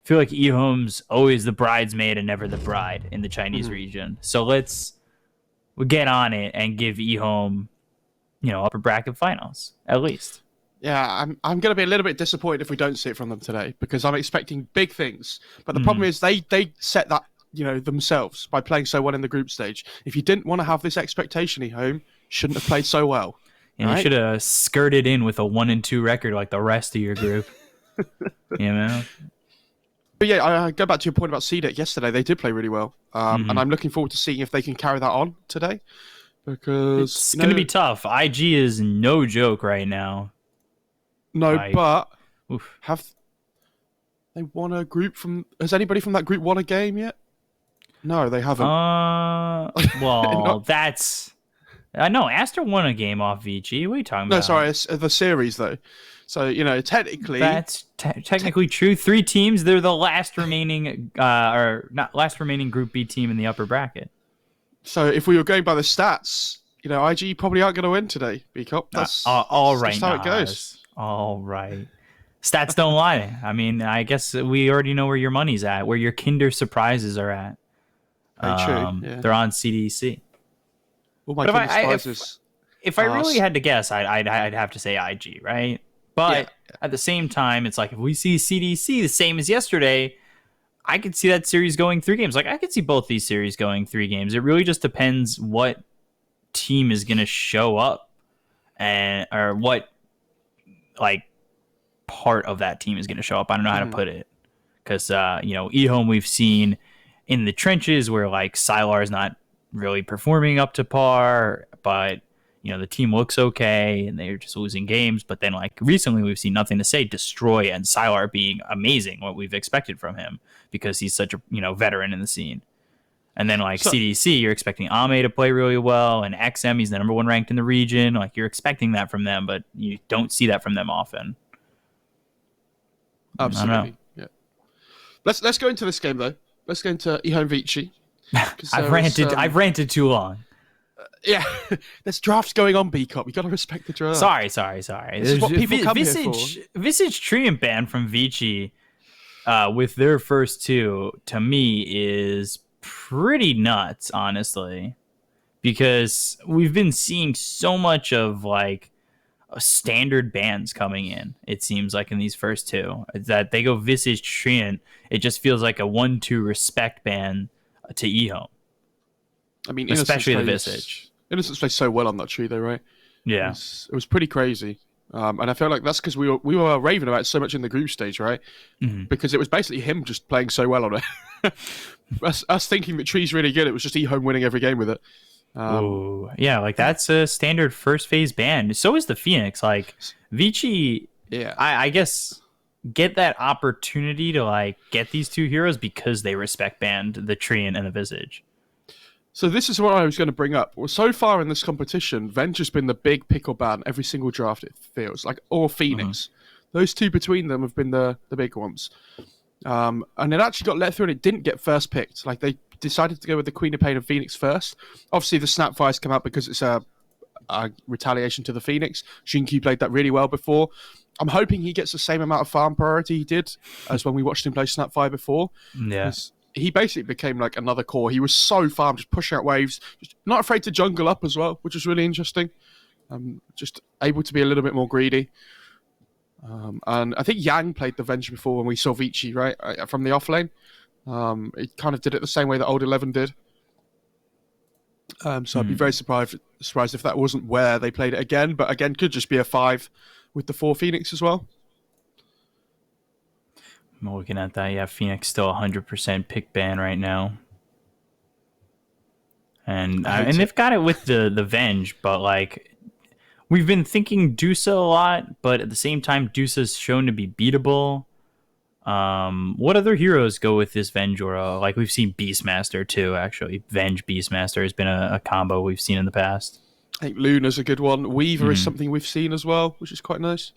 feel like EHOME's always the bridesmaid and never the bride in the Chinese region. So we'll get on it and give EHOME, upper bracket finals at least. Yeah, I'm going to be a little bit disappointed if we don't see it from them today because I'm expecting big things. But the problem is they set that themselves by playing so well in the group stage. If you didn't want to have this expectation, EHOME shouldn't have played so well. And you should have skirted in with a 1-2 record like the rest of your group. But yeah, I go back to your point about CDEC yesterday. They did play really well, and I'm looking forward to seeing if they can carry that on today. Because it's going to be tough. IG is no joke right now. No, but have they won a group from? Has anybody from that group won a game yet? No, they haven't. Well, that's. I know Aster won a game off Vici. What are you talking about? No, sorry, it's the series though. So technically, that's technically true. 3 teams. They're the last remaining, or not last remaining Group B team in the upper bracket. So if we were going by the stats, IG probably aren't going to win today. Because that's all right. That's how it goes. All right. Stats don't lie. I mean, I guess we already know where your money's at, where your Kinder surprises are at. Very true. Yeah. They're on CDC. Well, my Kinder surprises. If I really had to guess, I'd have to say IG, right? But at the same time, it's like if we see CDC the same as yesterday, I could see that series going 3 games. Like I could see both these series going 3 games. It really just depends what team is going to show up or what part of that team is going to show up. I don't know how to put it because EHOME we've seen in the trenches where Sylar is not really performing up to par, but the team looks okay and they're just losing games. But then recently we've seen Nothing to Say destroy and Sylar being amazing, what we've expected from him because he's such a veteran in the scene. And then CDC, you're expecting AME to play really well, and XM, he's the number 1 ranked in the region. You're expecting that from them, but you don't see that from them often. Absolutely. Yeah. Let's go into this game though. Let's go into EHOME Vici. I've ranted too long. Yeah, there's drafts going on, B-Cop. You got to respect the draft. Sorry. This is what people come here for. Visage Treant ban from Vici with their first 2, to me, is pretty nuts, honestly. Because we've been seeing so much of, standard bans coming in, it seems like, in these first 2. That they go Visage Treant, it just feels like a 1-2 respect ban to EHOME. I mean, especially the Visage. Innocence plays so well on that tree, though, right? Yeah, it was pretty crazy, and I feel like that's because we were raving about it so much in the group stage, right? Because it was basically him just playing so well on it. us thinking that tree's really good. It was just EHOME winning every game with it. Yeah, that's a standard first phase ban. So is the Phoenix. Vici. Yeah, I guess get that opportunity to get these 2 heroes because they respect banned the Treant and the Visage. So this is what I was going to bring up. Well, so far in this competition, Venge has been the big pick or ban every single draft, it feels or Phoenix. Those 2 between them have been the big ones. And it actually got let through and it didn't get first picked. They decided to go with the Queen of Pain and Phoenix first. Obviously, the Snapfires come out because it's a retaliation to the Phoenix. Shinky played that really well before. I'm hoping he gets the same amount of farm priority he did as when we watched him play Snapfire before. Yeah. He basically became another core. He was so farm, just pushing out waves, just not afraid to jungle up as well, which is really interesting. Just able to be a little bit more greedy. And I think Yang played the Venge before when we saw Vici, right, from the offlane. He kind of did it the same way that Old 11 did. So I'd be very surprised if that wasn't where they played it again. But again, could just be a 5 with the 4 Phoenix as well. I'm looking at that. Yeah, Phoenix still 100% pick ban right now. And they've got it with the Venge, but we've been thinking DOTA a lot, but at the same time, DOTA's shown to be beatable. What other heroes go with this Venge aura? We've seen Beastmaster too, actually. Venge Beastmaster has been a combo we've seen in the past. I think Luna's a good one. Weaver is something we've seen as well, which is quite nice.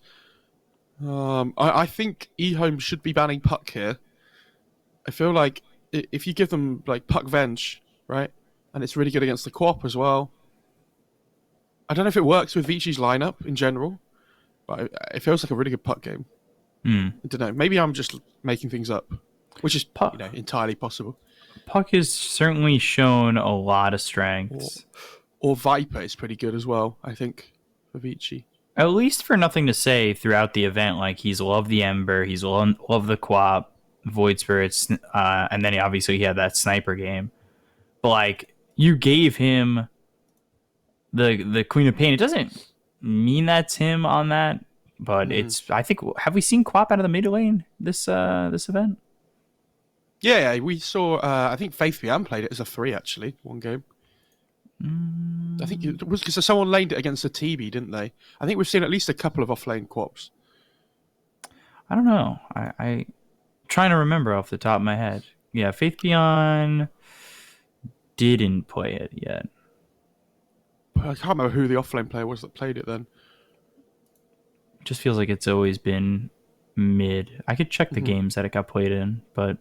I think EHOME should be banning Puck here. I feel like if you give them Puck Venge, right, and it's really good against the Co-op as well. I don't know if it works with Vici's lineup in general, but it feels like a really good Puck game. I don't know. Maybe I'm just making things up. which is Puck, entirely possible. Puck has certainly shown a lot of Or, strengths. or Viper is pretty good as well, I think, for Vici. At least for nothing to say throughout the event. Like, he's loved the Ember, he's loved the Quap, Void Spirits, and then obviously he had that sniper game. But like, you gave him the Queen of Pain. It doesn't mean that's him on that, but it's. I think, have we seen Quap out of the mid lane this event? Yeah, we saw. I think Faith Bian played it as a 3 actually, one game. I think it was because someone laned it against a TB, didn't they? I think we've seen at least a couple of off-lane Quaps. I don't know. I trying to remember off the top of my head. Yeah, Faith Beyond didn't play it yet. I can't remember who the off-lane player was that played it then. It just feels like it's always been mid. I could check the games that it got played in, but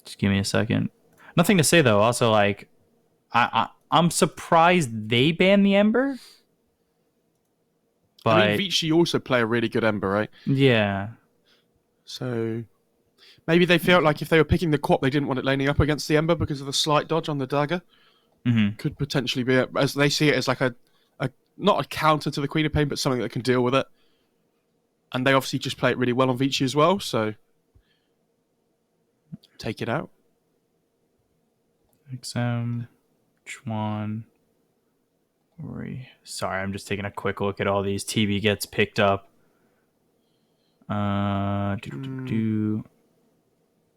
just give me a second. Nothing to say though. Also, like, I'm surprised they banned the Ember. But I mean, Vici also play a really good Ember, right? Yeah. So maybe they felt like if they were picking the Quap, they didn't want it laning up against the Ember because of the slight dodge on the dagger. Could potentially be as they see it as like a not a counter to the Queen of Pain, but something that can deal with it. And they obviously just play it really well on Vici as well, so take it out. XM, Chuan, Ori. Sorry, I'm just taking a quick look at all these. TB gets picked up.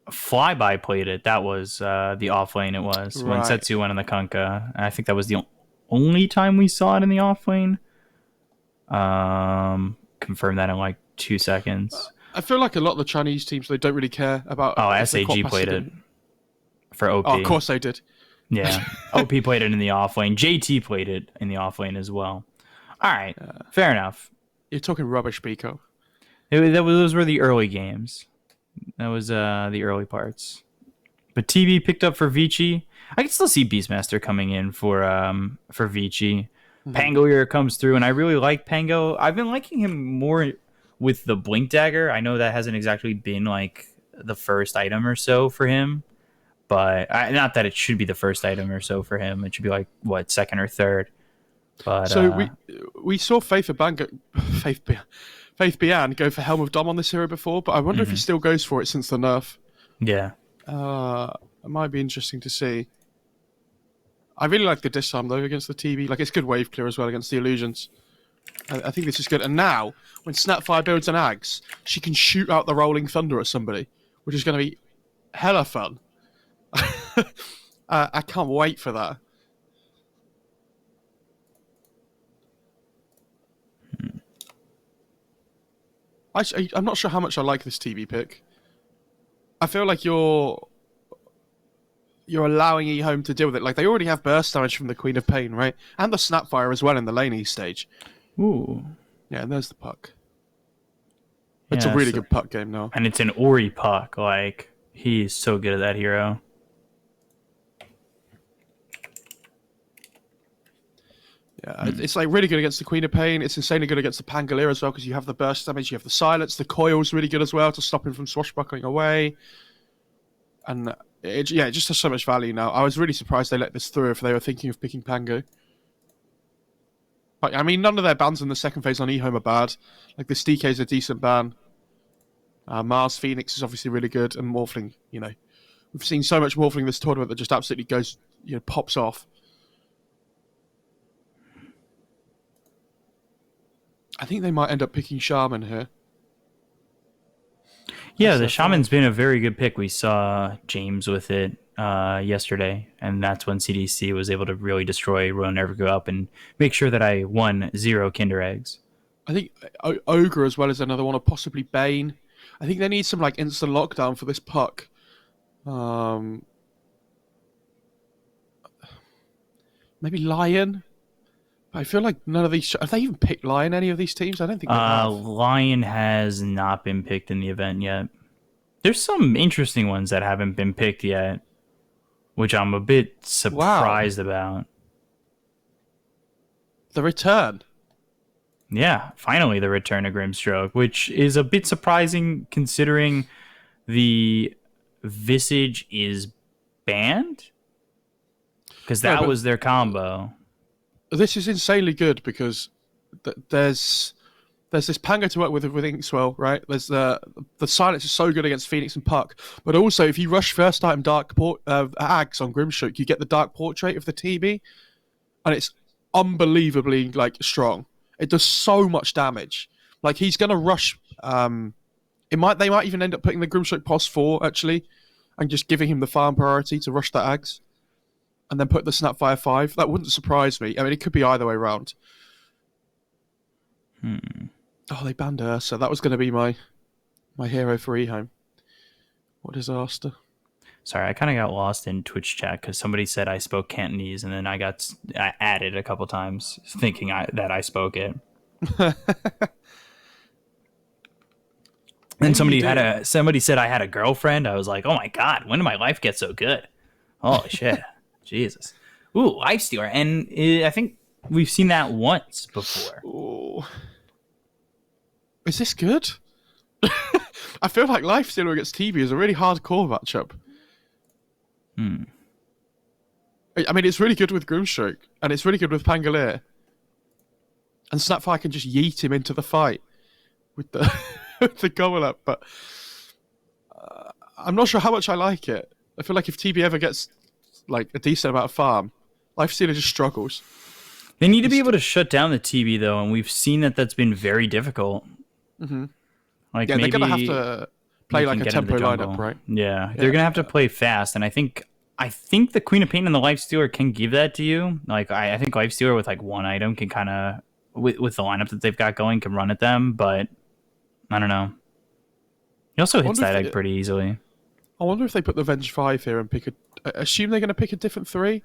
Flyby played it. That was the off lane. It was when Setsu went on the Kunkka. I think that was the only time we saw it in the off lane. Confirm that in like 2 seconds. I feel like a lot of the Chinese teams, they don't really care about. Oh, SAG played it for OP. Oh, of course they did. Yeah, OP played it in the off lane. JT played it in the off lane as well. All right, fair enough. You're talking rubbish, Pico. Those were the early games. That was the early parts. But TB picked up for Vici. I can still see Beastmaster coming in for Vici. Pangolier comes through, and I really like Pango. I've been liking him more with the Blink Dagger. I know that hasn't exactly been like the first item or so for him, but not that it should be the first item or so for him. It should be like what, second or third. But so we saw Faith Bian go for Helm of Dom on this hero before, but I wonder if he still goes for it since the nerf. Yeah. It might be interesting to see. I really like the disarm though against the TB. Like, it's good wave clear as well against the illusions. I think this is good. And now, when Snapfire builds an Ags, she can shoot out the Rolling Thunder at somebody, which is going to be hella fun. I can't wait for that. I'm not sure how much I like this TB pick. I feel like you're allowing EHOME to deal with it. Like, they already have burst damage from the Queen of Pain, right? And the Snapfire as well in the laney stage. Ooh. Yeah, and there's the puck. It's a really good puck game now. And it's an Ori puck. Like, he's so good at that hero. Yeah, it's like really good against the Queen of Pain. It's insanely good against the Pangolier as well because you have the burst damage, you have the silence. The coil's really good as well to stop him from swashbuckling away. And it just has so much value now. I was really surprised they let this through if they were thinking of picking Pango. Like, I mean, none of their bans in the second phase on EHOME are bad. Like, this DK is a decent ban. Mars Phoenix is obviously really good, and Morphling, we've seen so much Morphling this tournament that just absolutely goes, pops off. I think they might end up picking Shaman here. Yeah, the Shaman's been a very good pick. We saw James with it yesterday, and that's when CDC was able to really destroy Royal Never Go Up and make sure that I won 0 Kinder Eggs. I think Ogre as well is another one, or possibly Bane. I think they need some like instant lockdown for this puck. Maybe Lion. I feel like none of these... Have they even picked Lion, any of these teams? I don't think they have. Lion has not been picked in the event yet. There's some interesting ones that haven't been picked yet, which I'm a bit surprised about. The return. Yeah, finally the return of Grimstroke, which is a bit surprising considering the Visage is banned? Because that was their combo. This is insanely good because there's this Pango to work with Inkswell, right? There's the silence is so good against Phoenix and Puck, but also if you rush first item Dark Ags on Grimstroke, you get the Dark Portrait of the TB, and it's unbelievably like strong. It does so much damage. Like he's gonna rush. They might even end up putting the Grimstroke Pos 4 actually, and just giving him the farm priority to rush that Ags, and then put the Snapfire 5. That wouldn't surprise me. I mean, it could be either way around. Oh, they banned Ursa. That was going to be my hero for EHOME. What disaster. Sorry, I kind of got lost in Twitch chat because somebody said I spoke Cantonese, and then I added a couple times thinking that I spoke it. And somebody said I had a girlfriend. I was like, oh my god, when did my life get so good? Holy shit. Jesus. Ooh, Lifestealer. And I think we've seen that once before. Ooh. Is this good? I feel like Lifestealer against TB is a really hardcore matchup. I mean, it's really good with Grimstroke, and it's really good with Pangolier. And Snapfire can just yeet him into the fight with the with the gobble up, but I'm not sure how much I like it. I feel like if TB ever gets like a decent amount of farm, Lifestealer just struggles. They need to be able to shut down the TB though, and we've seen that that's been very difficult. Like, yeah, maybe they're gonna have to play like a tempo lineup, right? Yeah, they're gonna have to play fast, and I think the Queen of Pain and the Lifestealer can give that to you. Like I think Lifestealer with like one item can kind of with the lineup that they've got going can run at them, but I don't know. He also hits that egg pretty easily. I wonder if they put the Venge 5 here and pick a... assume they're going to pick a different 3?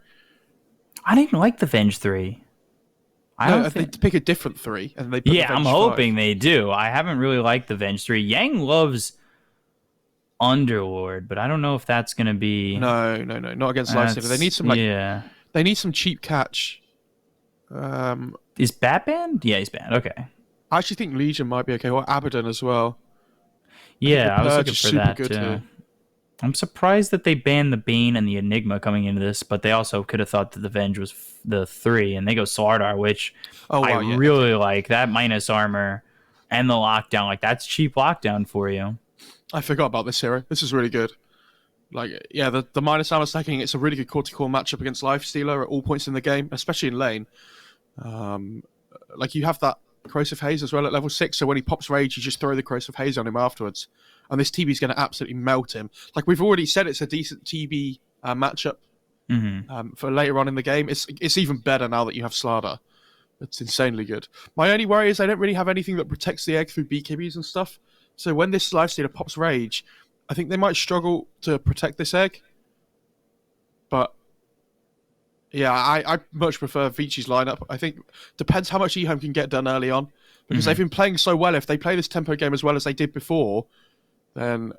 I didn't like the Venge 3. They pick a different 3 and they put the Venge I'm 5. hoping they do. I haven't really liked the Venge 3. Yang loves Underlord, but I don't know if that's going to be... No, not against Lifestealer. They need some they need some cheap catch. Is Bat banned? Yeah, he's banned. Okay. I actually think Legion might be okay, or Abaddon as well. Yeah, I was looking for that too. Here. I'm surprised that they banned the Bane and the Enigma coming into this, but they also could have thought that the Venge was the 3, and they go Slardar, which I really like. That minus armor and the lockdown, like that's cheap lockdown for you. I forgot about this hero. This is really good. Like, yeah, the minus armor stacking, it's a really good core-to-core matchup against Lifestealer at all points in the game, especially in lane. Like, you have that Corrosive Haze as well at level 6, so when he pops Rage, you just throw the Corrosive Haze on him afterwards. And this TB is going to absolutely melt him. Like, we've already said it's a decent TB matchup for later on in the game. It's even better now that you have Slardar. It's insanely good. My only worry is I don't really have anything that protects the egg through BKBs and stuff. So when this Lifestealer pops Rage, I think they might struggle to protect this egg. But yeah, I much prefer Vici's lineup. I think depends how much EHOME can get done early on. Because they've been playing so well. If they play this tempo game as well as they did before, then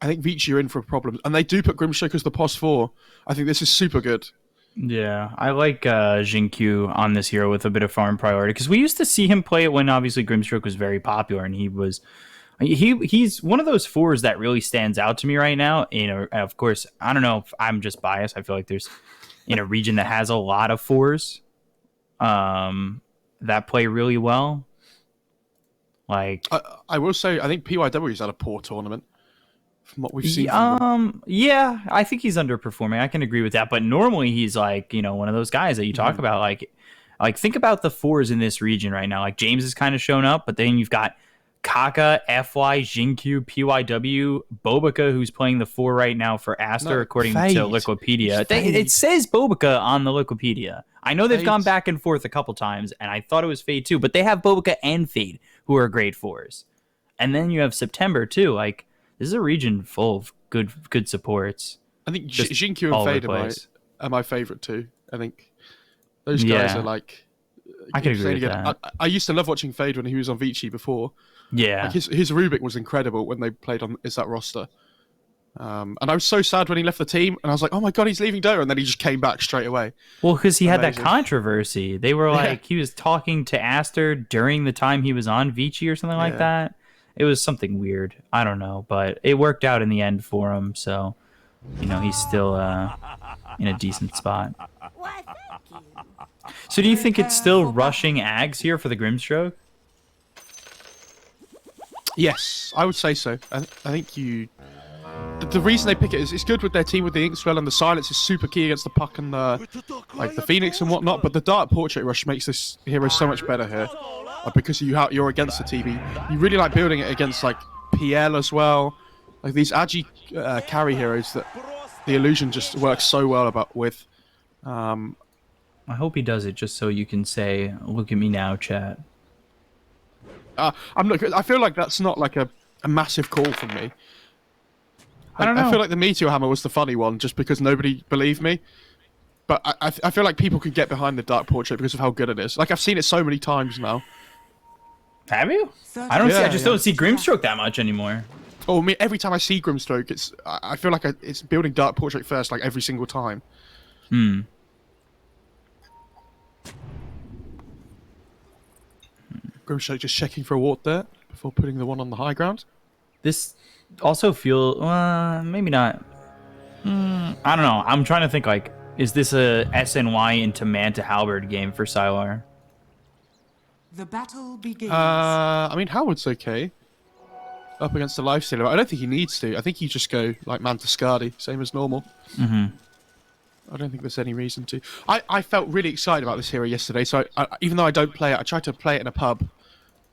I think Vici are in for a problem. And they do put Grimstroke as the POS 4. I think this is super good. Yeah, I like Jinkyu on this hero with a bit of farm priority. Because we used to see him play it when obviously Grimstroke was very popular. And he's one of those 4s that really stands out to me right now. You know, of course, I don't know if I'm just biased. I feel like there's in a region that has a lot of 4s that play really well. Like, I will say, I think PYW's had a poor tournament from what we've seen. Yeah, I think he's underperforming. I can agree with that. But normally he's like, you know, one of those guys that you talk about. Like think about the 4s in this region right now. Like James has kind of shown up, but then you've got Kaka, FY, Jinkyu, PYW, Bobica, who's playing the 4 right now for Aster, according to Liquipedia. It says Bobica on the Liquipedia. I know they've gone back and forth a couple times, and I thought it was Fade too, but they have Bobica and Fade, who are great 4s. And then you have September too. Like, this is a region full of good supports. I think Jinkyu and Fade are my favorite too. I think those guys are like... I can agree with that. I used to love watching Fade when he was on Vici before. Yeah. Like his Rubik was incredible when they played on that roster. And I was so sad when he left the team, and I was like, oh my god, he's leaving Dota, and then he just came back straight away. Well, because he had that controversy. They were like, he was talking to Aster during the time he was on Vici or something like that. It was something weird. I don't know, but it worked out in the end for him. So, you know, he's still in a decent spot. Why, thank you. So do you think it's still rushing Ags here for the Grimstroke? Yes, I would say so. I think you... The reason they pick it is it's good with their team with the Inkswell, and the silence is super key against the Puck and the Phoenix and whatnot, but the Dark Portrait Rush makes this hero so much better here. Because you're against the TV. You really like building it against like PL as well. Like these Agi carry heroes that the illusion just works so well with. I hope he does it just so you can say, "Look at me now, chat." I feel like that's not like a massive call from me. I don't know. I feel like the Meteor Hammer was the funny one just because nobody believed me. But I feel like people could get behind the Dark Portrait because of how good it is. Like I've seen it so many times now. Have you? I don't see. I just yeah. don't see Grimstroke that much anymore. Oh, I mean, every time I see Grimstroke, I feel like it's building Dark Portrait first, like every single time. Grimstroke just checking for a ward there before putting the one on the high ground. This also feels maybe not. I don't know. I'm trying to think like, is this a SNY into Manta Halberd game for Sylar? The battle begins. I mean, Howard's okay. Up against the Lifestealer. I don't think he needs to. I think you just go like Manta Skadi, same as normal. I don't think there's any reason to. I felt really excited about this hero yesterday, so even though I don't play it, I tried to play it in a pub,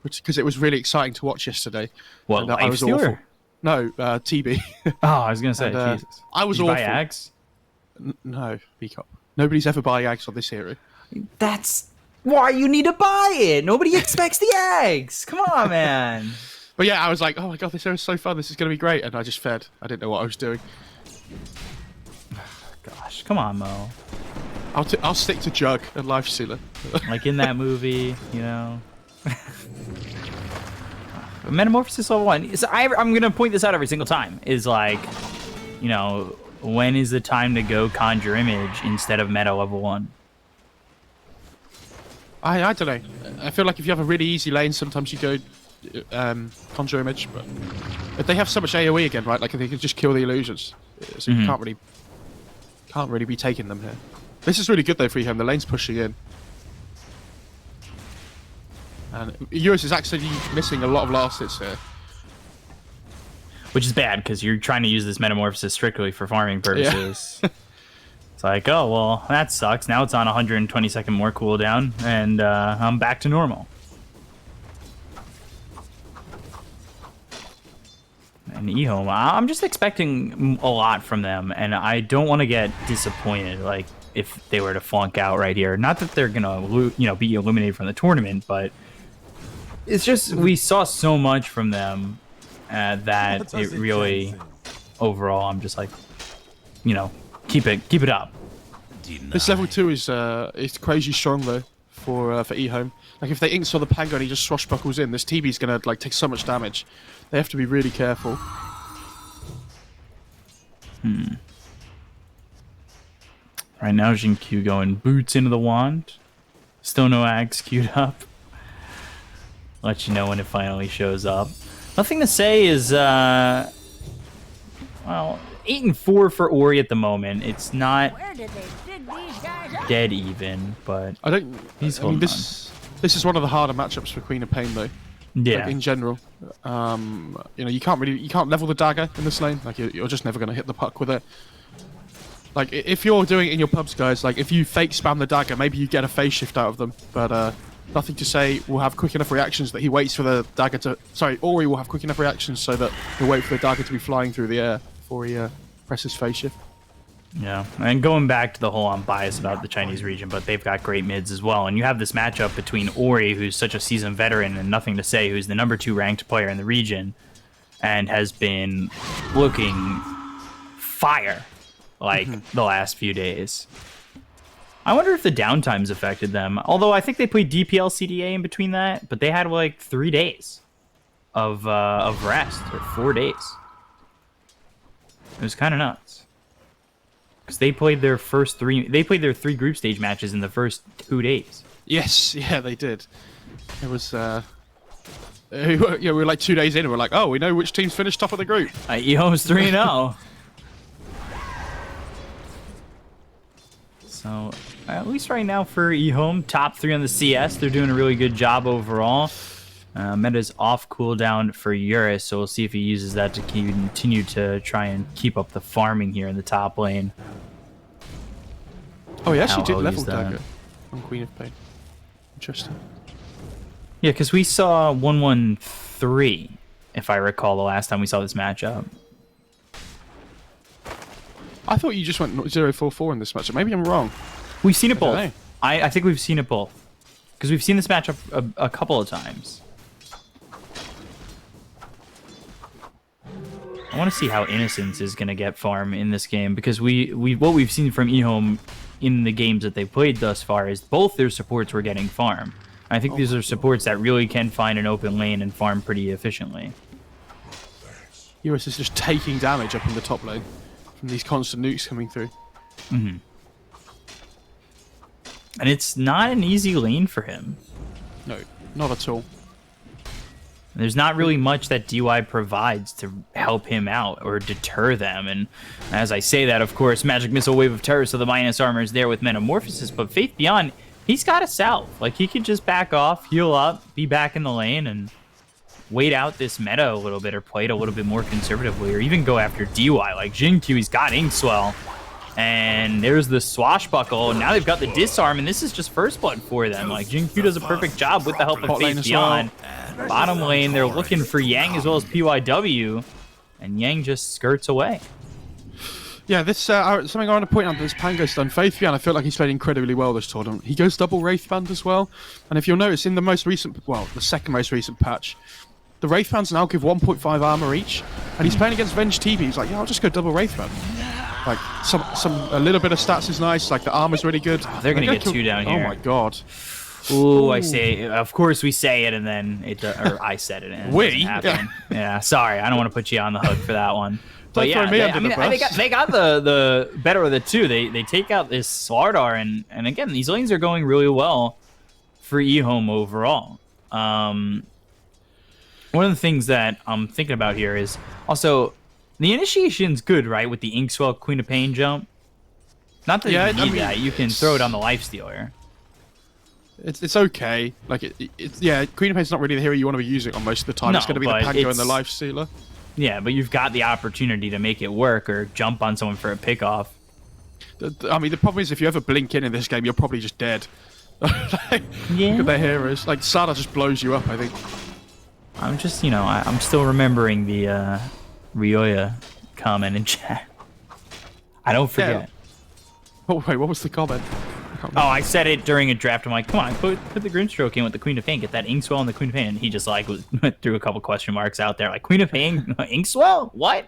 because it was really exciting to watch yesterday. What, I was awful. Lifestealer? No, TB. Oh, I was gonna say, And, Jesus. I was Did you awful. buy Ags? No, Peacock. Nobody's ever buying Ags on this hero. That's why you need to buy it. Nobody expects the eggs. Come on, man. But yeah, I was like, oh my god, this hero is so fun. This is going to be great. And I just fed. I didn't know what I was doing. Gosh, come on, Mo. I'll stick to Jug and Lifestealer. Like in that movie, you know. Metamorphosis level 1. So I'm going to point this out every single time. Is like, you know, when is the time to go Conjure Image instead of meta level 1? I don't know. I feel like if you have a really easy lane, sometimes you go Conjure Image. But they have so much AoE again, right? Like they can just kill the illusions, so you can't really be taking them here. This is really good though for EHOME. The lane's pushing in, and Eurus is actually missing a lot of last hits here. Which is bad because you're trying to use this metamorphosis strictly for farming purposes. Yeah. It's like, oh, well, that sucks. Now it's on 120 second more cooldown, and I'm back to normal. And EHOME, I'm just expecting a lot from them, and I don't want to get disappointed, like, if they were to flunk out right here. Not that they're going to, be eliminated from the tournament, but it's just, we saw so much from them that it really, overall, I'm just like, keep it up. This level 2 is crazy strong though for EHOME. Like if they inks on the Pango and he just swashbuckles in, this TB's gonna like take so much damage. They have to be really careful. Right now, Jin-Q going boots into the wand. Still no Ags queued up. Let you know when it finally shows up. Nothing to say is, well, 8-4 for Ori at the moment. It's not dead even, but I mean, this is one of the harder matchups for Queen of Pain though. Yeah. Like, in general, you can't level the dagger in this lane. Like you're just never gonna hit the puck with it. Like if you're doing it in your pubs, guys, like if you fake spam the dagger, maybe you get a phase shift out of them. But nothing to say will have quick enough reactions that he waits for the dagger to. Sorry, Ori will have quick enough reactions so that he'll wait for the dagger to be flying through the air before he presses phase shift. Yeah, and going back to the whole, I'm biased about the Chinese region, but they've got great mids as well. And you have this matchup between Ori, who's such a seasoned veteran and nothing to say, who's the #2 ranked player in the region, and has been looking fire like the last few days. I wonder if the downtime's affected them. Although I think they played DPL CDA in between that, but they had like 3 days of rest, or 4 days. It was kind of nuts. Because they played their their 3 group stage matches in the first 2 days. Yes, yeah, they did. It was we were like 2 days in and we're like, oh, we know which team's finished top of the group. EHOME's 3-0. So, at least right now for EHOME, top 3 on the CS. They're doing a really good job overall. Meta's off cooldown for Eurus, so we'll see if he uses that to continue to try and keep up the farming here in the top lane. Oh, he actually did level dagger on Queen of Pain. Interesting. Yeah, because we saw 113, if I recall, the last time we saw this matchup. I thought you just went 0-4-4 in this matchup. Maybe I'm wrong. We've seen it both. I think we've seen it both. Because we've seen this matchup a couple of times. I want to see how Innocence is going to get farm in this game, because what we've seen from EHOME in the games that they've played thus far is both their supports were getting farm. I think these are supports that really can find an open lane and farm pretty efficiently. Eurus is just taking damage up in the top lane from these constant nukes coming through. Mm-hmm. And it's not an easy lane for him. No, not at all. There's not really much that DY provides to help him out or deter them. And as I say that, of course, Magic Missile, Wave of Terror, so the minus armor is there with Metamorphosis. But Faith Beyond, he's got a salve. Like, he could just back off, heal up, be back in the lane, and wait out this meta a little bit or play it a little bit more conservatively, or even go after DY. Like, Jin-Q, he's got Inkswell. And there's the Swashbuckle, and now they've got the Disarm, and this is just First Blood for them. Like, Jin-Q does a perfect job with the help of Faith Beyond. Bottom lane, they're looking for Yang as well as PYW, and Yang just skirts away. Yeah, this something I want to point out, this Pango's done. Faith Beyond, I feel like he's played incredibly well this tournament. He goes double Wraithband as well, and if you'll notice, in the most recent, well, the second most recent patch, the Wraithbands now give 1.5 armor each, and he's playing against Venge TV. He's like, yeah, I'll just go double Wraithband. Like, a little bit of stats is nice, like the armor's really good. Oh, they're going to get 2 down here. Oh my god. Ooh, I say, of course we say it, and then or I said it, and it doesn't happen. Yeah, sorry, I don't want to put you on the hook for that one. But yeah, they got the better of the two. They take out this Slardar, and again, these lanes are going really well for EHOME overall. One of the things that I'm thinking about here is also the initiation's good, right? With the Inkswell Queen of Pain jump. Not that you need that. You can throw it on the Lifestealer. It's okay. Like yeah, Queen of Pain's not really the hero you want to be using on most of the time. No, it's going to be the Pango and the Lifestealer. Yeah, but you've got the opportunity to make it work or jump on someone for a pickoff. I mean, the problem is if you ever blink in this game, you're probably just dead. Yeah. Look at their heroes. Like, Sada just blows you up, I think. I'm just, I'm still remembering the Ryoya comment in chat. I don't forget. Yeah. Oh, wait, what was the comment? Oh, I said it during a draft. I'm like, come on, put the Grimstroke in with the Queen of Pain. Get that Inkswell and the Queen of Pain. And he just, like, threw a couple question marks out there. Like, Queen of Pain? Inkswell? What?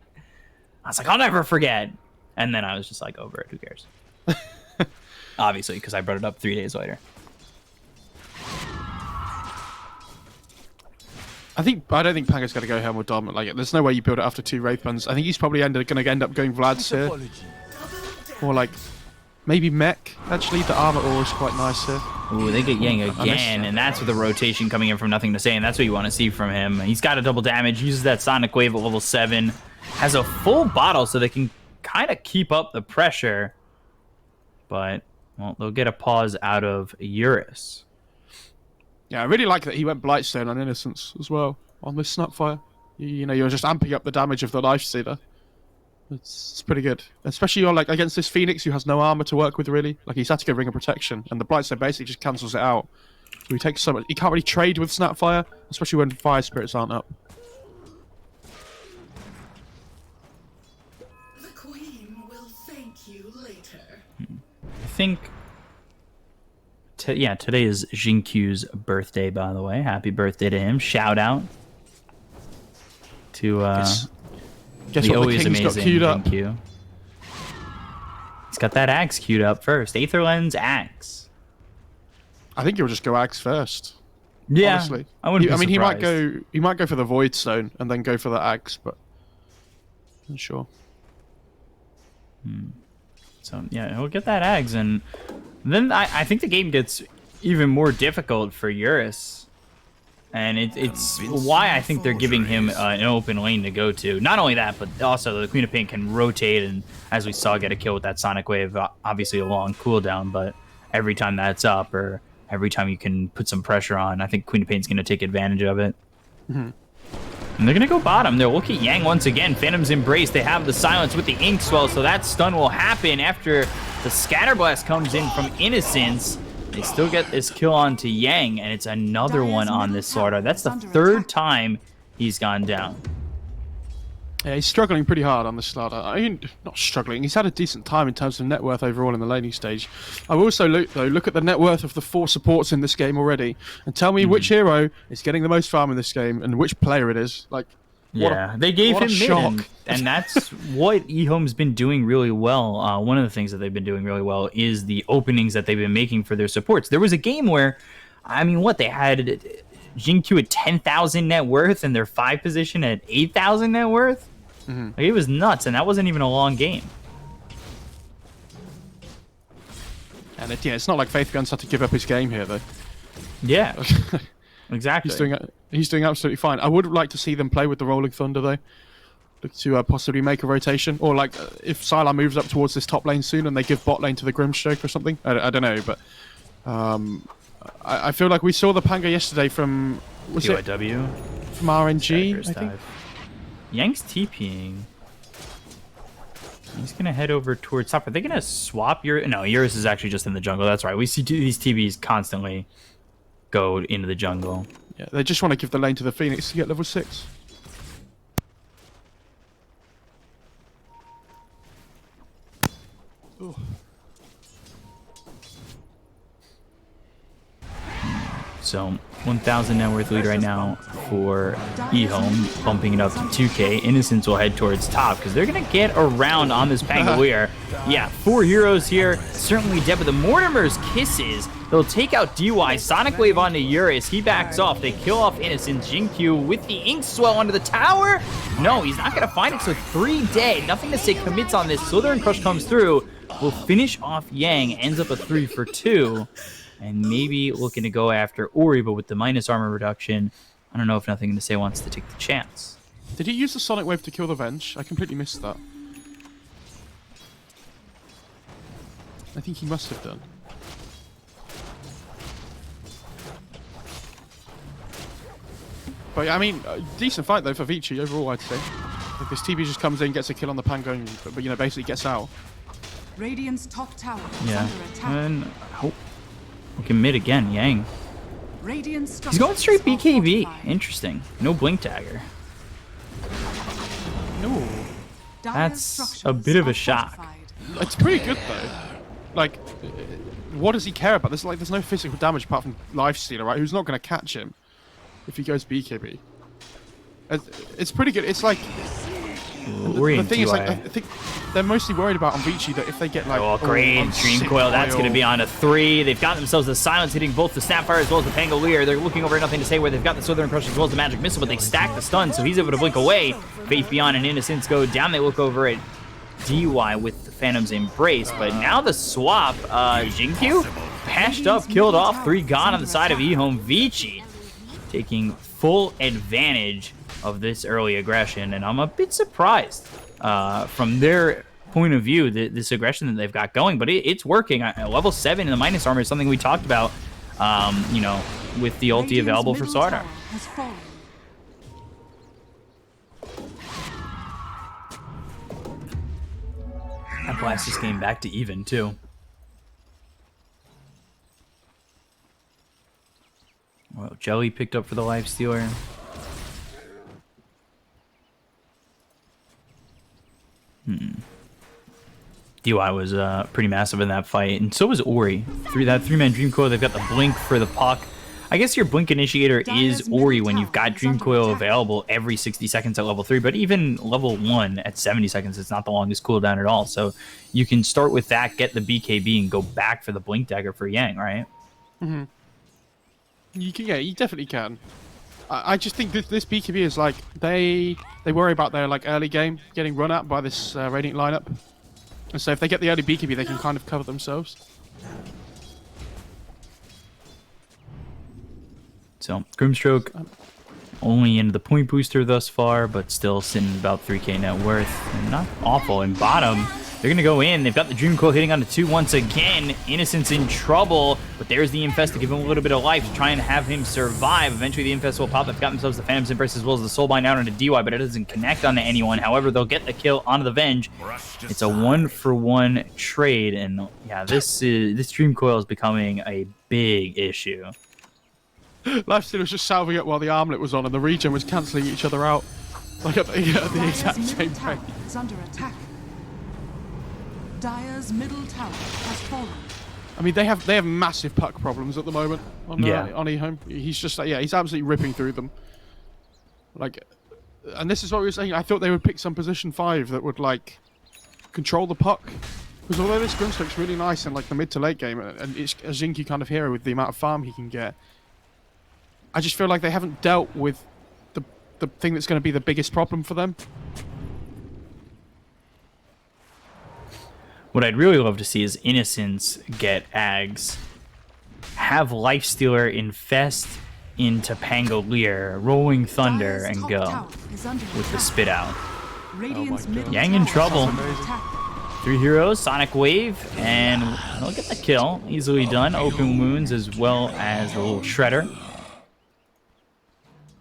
I was like, I'll never forget. And then I was just like, over it. Who cares? Obviously, because I brought it up 3 days later. I don't think Pango's going to go home with dominant like it. There's no way you build it after 2 Wraithbands. I think he's probably going to end up going Vlad's here. Or, like, maybe Mech. Actually, the armor ore is quite nice here. Ooh, they get Yang again, and that's with the rotation coming in from nothing to say, and that's what you want to see from him. He's got a double damage, uses that Sonic Wave at level 7, has a full bottle so they can kind of keep up the pressure. But, well, they'll get a pause out of Eurus. Yeah, I really like that he went Blightstone on Innocence as well, on this Snapfire. You know, you're just amping up the damage of the Lifestealer. It's pretty good. Especially like against this Phoenix who has no armor to work with, really. Like, he's had to go Ring of Protection, and the Blightstone basically just cancels it out. So he takes so much. He can't really trade with Snapfire, especially when Fire Spirits aren't up. The Queen will thank you later. I think... today is Jin-Q's birthday, by the way. Happy birthday to him. Shout out to Guess the what, always the King's amazing got queued up. Jin-Q. He's got that axe queued up first. Aether Lens axe. I think he'll just go Axe first. Yeah, honestly. I wouldn't be mean, surprised. he might go for the Void Stone and then go for the Axe, but I'm not sure. So yeah, he'll get that axe, and then I think the game gets even more difficult for Eurus And it's why I think they're giving him an open lane to go to. Not only that, but also the Queen of Pain can rotate and, as we saw, get a kill with that Sonic Wave. Obviously a long cooldown, but every time that's up or every time you can put some pressure on, I think Queen of Pain's going to take advantage of it. And they're going to go bottom. They'll look at Yang once again. Phantom's Embrace. They have the silence with the Ink Swell, so that stun will happen after the Scatterblast comes in from Innocence. They still get this kill onto Yang, and it's another one on this Slardar. That's the third time he's gone down. Yeah, he's struggling pretty hard on the Slardar. I mean, not struggling. He's had a decent time in terms of net worth overall in the laning stage. I will also look at the net worth of the 4 supports in this game already, and tell me which hero is getting the most farm in this game and which player it is. Like, they gave him shock. and that's what EHOME's been doing really well. One of the things that they've been doing really well is the openings that they've been making for their supports. There was a game where, I mean, they had Jingqiu at 10,000 net worth and their 5 position at 8,000 net worth. Like, it was nuts, and that wasn't even a long game. And it's not like Faith Guns had to give up his game here, though. Yeah, exactly. He's doing absolutely fine. I would like to see them play with the Rolling Thunder, though. Look to possibly make a rotation. Or, like, if Sylar moves up towards this top lane soon and they give bot lane to the Grimstroke or something. I don't know, but... I feel like we saw the Panga yesterday from... Was it? PYW? From RNG, I think. Yang's TPing. He's going to head over towards top. Are they going to swap your... No, Eurus is actually just in the jungle. That's right. We see these TBs constantly go into the jungle. Yeah, they just want to give the lane to the Phoenix to get level 6. Ooh. So 1,000 net worth lead right now for EHOME, bumping it up to 2K. Innocence will head towards top because they're going to get around on this Pangolier. Yeah, 4 heroes here. Certainly dead, but the Mortimer's Kisses. They'll take out DY. Sonic Wave onto Eurus. He backs off. They kill off Innocence. Jingqiu with the Ink Swell onto the tower. No, he's not going to find it, so 3 dead. Nothing to say commits on this. Slithering Crush comes through. Will finish off Yang. Ends up a 3 for 2. And maybe looking to go after Ori, but with the minus armor reduction, I don't know if Nothing to Say wants to take the chance. Did he use the Sonic Wave to kill the Venge? I completely missed that. I think he must have done. But I mean, decent fight though for Vici overall, I'd say. Like, this TB just comes in, gets a kill on the Pango, and, but basically gets out. Radiant's top tower is Yeah, under attack. and we can mid again, Yang. Radiant's He's going straight structures are BKB. fortified. Interesting. No Blink Dagger. No. Dire's That's structures a bit of are a shock. fortified. It's pretty good though. Like, what does he care about? There's no physical damage apart from Lifestealer, right? Who's not going to catch him if he goes BKB? It's pretty good. It's like Ori the and thing is, like, DY. I think they're mostly worried about on Vici that if they get like Oh, great. on Dream sick Coil, that's oil- going to be on a 3. They've got themselves the Silence hitting both the Sapphire as well as the Pangolier. They're looking over at Nothing to Say where they've got the Southern Crush as well as the Magic Missile, but they stack the stun, so he's able to blink away. Faith Beyond and Innocence go down. They look over at DY with the Phantom's Embrace, but now the swap, Jingqiu, patched up, killed off, 3 gone on the side of EHOME. Vici taking full advantage of this early aggression, and I'm a bit surprised from their point of view, this aggression that they've got going, but it's working. Level 7 in the minus armor is something we talked about, you know, with the ulti available for Slardar. Has fallen. That blasts this game back to even, too. Well, Jelly picked up for the Lifestealer. DY was pretty massive in that fight, and so was Ori. That 3-man Dream Coil, they've got the Blink for the puck. I guess your Blink Initiator is Ori when you've got Dream Coil available every 60 seconds at level 3, but even level 1 at 70 seconds, it's not the longest cooldown at all. So you can start with that, get the BKB, and go back for the Blink Dagger for Yang, right? Mm-hmm. You can, yeah, you definitely can. I just think this BKB is like they worry about their like early game getting run at by this Radiant lineup, and so if they get the early BKB, they can kind of cover themselves. So Grimstroke only into the point booster thus far, but still sitting at about 3k net worth. And not awful. In bottom, they're going to go in. They've got the Dream Coil hitting onto 2 once again. Innocent's in trouble, but there's the Infest to give him a little bit of life, to try and have him survive. Eventually, the Infest will pop. They've got themselves the Phantom's Embrace as well as the Soulbind out onto DY, but it doesn't connect onto anyone. However, they'll get the kill onto the Venge. It's a 1-for-1 trade, and yeah, this Dream Coil is becoming a big issue. Lifesteal was just salving it while the armlet was on, and the regen was cancelling each other out. Like at the exact Dire's same middle tower time. is under attack. Dire's middle tower has fallen. I mean, they have massive puck problems at the moment on EHOME. He's just like, he's absolutely ripping through them. Like, and this is what we were saying. I thought they would pick some position 5 that would like control the puck. Because although this Grimstroke's really nice in like the mid to late game, and it's a Zinky kind of hero with the amount of farm he can get, I just feel like they haven't dealt with the thing that's going to be the biggest problem for them. What I'd really love to see is Innocence get Ags, have Lifestealer infest into Pangolier, Rolling Thunder, Dire's and top go tower is under with the attack. spit out. Radiant's middle Yang in tower trouble. is under attack. 3 heroes, Sonic Wave, and they'll get the kill. Easily done. Open wounds as well as the little Shredder.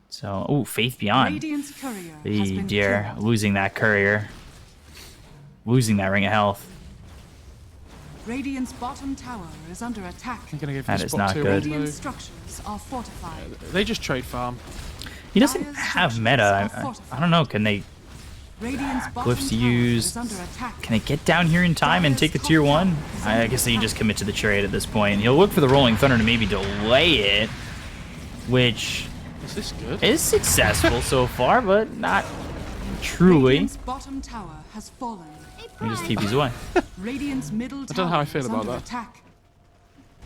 So, ooh, Faith Beyond. Radiant's courier has The been dear, killed. losing that courier. Losing that ring of health. Radiant's bottom tower is under attack. I'm going to give That you is spot not 2 good. on Radiant the- structures are fortified. They just trade farm. He doesn't Dire's have structures meta. are I fortified. don't know. Can they Radiant's bottom glyphs tower used? is under attack. Can they get down here in time and take the tier 1? I guess they just commit to the trade at this point. He'll look for the Rolling Thunder to maybe delay it, which Is this good? is successful so far, but not truly. Radiant's bottom tower has fallen. He just TP's away. Radiant's middle tower don't know how I feel is about under that. attack.